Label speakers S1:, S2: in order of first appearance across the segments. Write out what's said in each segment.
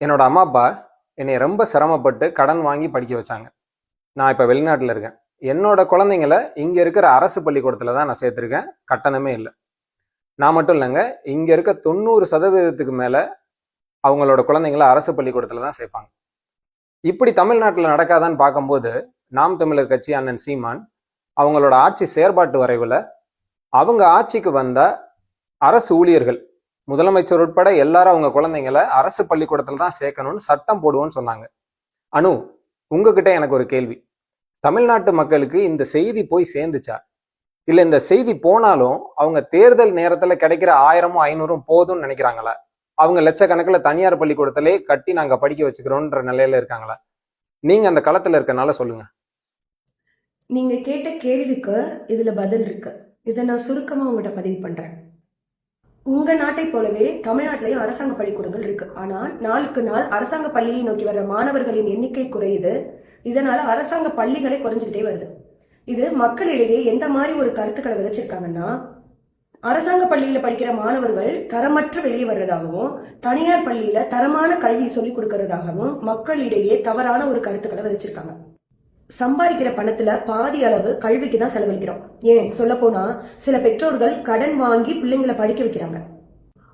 S1: என்னோட அம்மா அப்பா என்னை ரொம்ப சிரமப்பட்டு கடன் வாங்கி படிக்க வச்சாங்க. நான் இப்போ வெளிநாட்டில் இருக்கேன். என்னோட குழந்தைங்களை இங்கே இருக்கிற அரசு பள்ளிக்கூடத்தில் தான் நான் சேர்த்துருக்கேன். கட்டணமே இல்லை. நான் மட்டும் இல்லைங்க, இங்கே இருக்க 90% மேலே அவங்களோட குழந்தைங்களை அரசு பள்ளிக்கூடத்தில் தான் சேர்ப்பாங்க. இப்படி தமிழ்நாட்டில் நடக்காதான்னு பார்க்கும்போது, நாம் தமிழர் கட்சி அண்ணன் சீமான் அவங்களோட ஆட்சி செயற்பாட்டு வரைவில் அவங்க ஆட்சிக்கு வந்த அரசு ஊழியர்கள், முதலமைச்சர் உட்பட எல்லாரும் அவங்க குழந்தைங்களை அரசு பள்ளிக்கூடத்தில் தான் சேர்க்கணும்னு சட்டம் போடுவோன்னு சொன்னாங்க. அனு, உங்ககிட்ட எனக்கு ஒரு கேள்வி. தமிழ்நாட்டு மக்களுக்கு இந்த செய்தி போய் சேர்ந்துச்சா? இல்லை இந்த செய்தி போனாலும் அவங்க தேர்தல் நேரத்தில் கிடைக்கிற 1000 500 போதும்னு நினைக்கிறாங்களா? அவங்க லட்சக்கணக்கில் தனியார் பள்ளிக்கூடத்திலே கட்டி நாங்கள் படிக்க வச்சுக்கிறோன்ற நிலையில இருக்காங்களா? நீங்க அந்த களத்தில் இருக்கனால சொல்லுங்க.
S2: நீங்க கேட்ட கேள்விக்கு இதுல பதில் இருக்கு. இதை நான் சுருக்கமா உங்கள்கிட்ட பதிவு பண்றேன். உங்க நாட்டை போலவே தமிழ்நாட்டிலையும் அரசாங்க பள்ளிக்கூடங்கள் இருக்கு. ஆனா நாளுக்கு நாள் அரசாங்க பள்ளியை நோக்கி வர்ற மாணவர்களின் எண்ணிக்கை குறையுது. இதனால அரசாங்க பள்ளிகளே குறைஞ்சுக்கிட்டே வருது. இது மக்களிடையே எந்த மாதிரி ஒரு கருத்துக்களை விதைச்சிருக்காங்கன்னா, அரசாங்க பள்ளியில படிக்கிற மாணவர்கள் தரமற்ற வெளியே வர்றதாகவும், தனியார் பள்ளியில தரமான கல்வி சொல்லிக் கொடுக்கறதாகவும் மக்களிடையே தவறான ஒரு கருத்துக்களை விதைச்சிருக்காங்க. சம்பாதிக்கிற பணத்துல பாதி அளவு கல்விக்கு தான் செலவழிக்கிறோம். ஏன் சொல்ல போனா, சில பெற்றோர்கள் கடன் வாங்கி பிள்ளைங்களை படிக்க வைக்கிறாங்க.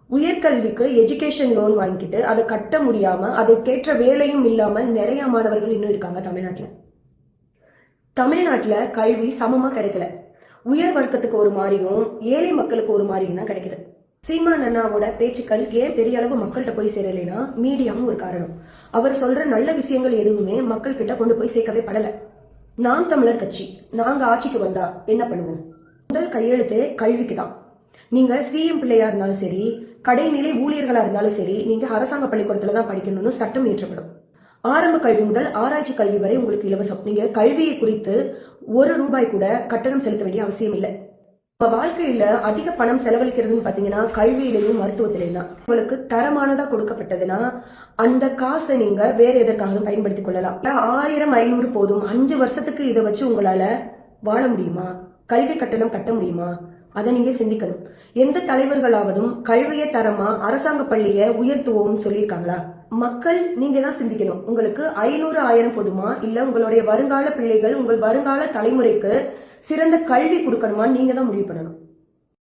S2: உயர்கல்விக்கு எஜுகேஷன் லோன் வாங்கிட்டு அதை கட்ட முடியாம அதற்கேற்ற வேலையும் இல்லாமல் நிறைய மாணவர்கள் இன்னும் இருக்காங்க தமிழ்நாட்டுல. தமிழ்நாட்டுல கல்வி சமமா கிடைக்கல. உயர் வர்க்கத்துக்கு ஒரு மாதிரியும் ஏழை மக்களுக்கு ஒரு மாதிரியும் தான் கிடைக்குது. சீமான் அண்ணாவோட பேச்சுக்கள் ஏன் பெரிய அளவு மக்கள்கிட்ட போய் சேரலைன்னா மீடியாவும் ஒரு காரணம். அவர் சொல்ற நல்ல விஷயங்கள் எதுவுமே மக்கள் கிட்ட கொண்டு போய் சேர்க்கவே படல. நாம் தமிழர் கட்சி நாங்க ஆட்சிக்கு வந்தா என்ன பண்ணுவோம்? முதல் கையெழுத்தே கல்விக்கு தான். நீங்க சிஎம் பிள்ளையா இருந்தாலும் சரி, கடைநிலை ஊழியர்களா இருந்தாலும் சரி, நீங்க அரசாங்க பள்ளிக்கூடத்துல தான் படிக்கணும்னு சட்டம் இயற்றப்படும். ஆரம்ப கல்வி முதல் ஆராய்ச்சி கல்வி வரை உங்களுக்கு இலவசம். நீங்க கல்வியை குறித்து ₹1 கூட கட்டணம் செலுத்த வேண்டிய அவசியம் இல்லை. வாழ்க்கையில அதிக பணம் செலவழிக்கிறதுன்னு பாத்தீங்கன்னா கல்வியிலையும் மருத்துவத்திலையும் தான். உங்களுக்கு தரமானதா கொடுக்கப்பட்டதுன்னா அந்த காசை நீங்க வேற எதற்காகவும் பயன்படுத்திக் கொள்ளலாம். 1000 500 போதும். 5 வருஷத்துக்கு இதை வச்சு உங்களால வாழ முடியுமா? கல்வி கட்டணம் கட்ட முடியுமா? அதை நீங்க சிந்திக்கணும். எந்த தலைவர்களாவதும் கல்வியை தரமா அரசாங்க பள்ளியை உயர்த்துவோம்னு சொல்லியிருக்காங்களா? மக்கள் நீங்க தான் சிந்திக்கணும். உங்களுக்கு 500 1000 போதுமா, இல்ல உங்களுடைய வருங்கால பிள்ளைகள், உங்கள் வருங்கால தலைமுறைக்கு சிறந்த கல்வி கொடுக்கணுமா, நீங்க தான் முடிவு பண்ணணும்.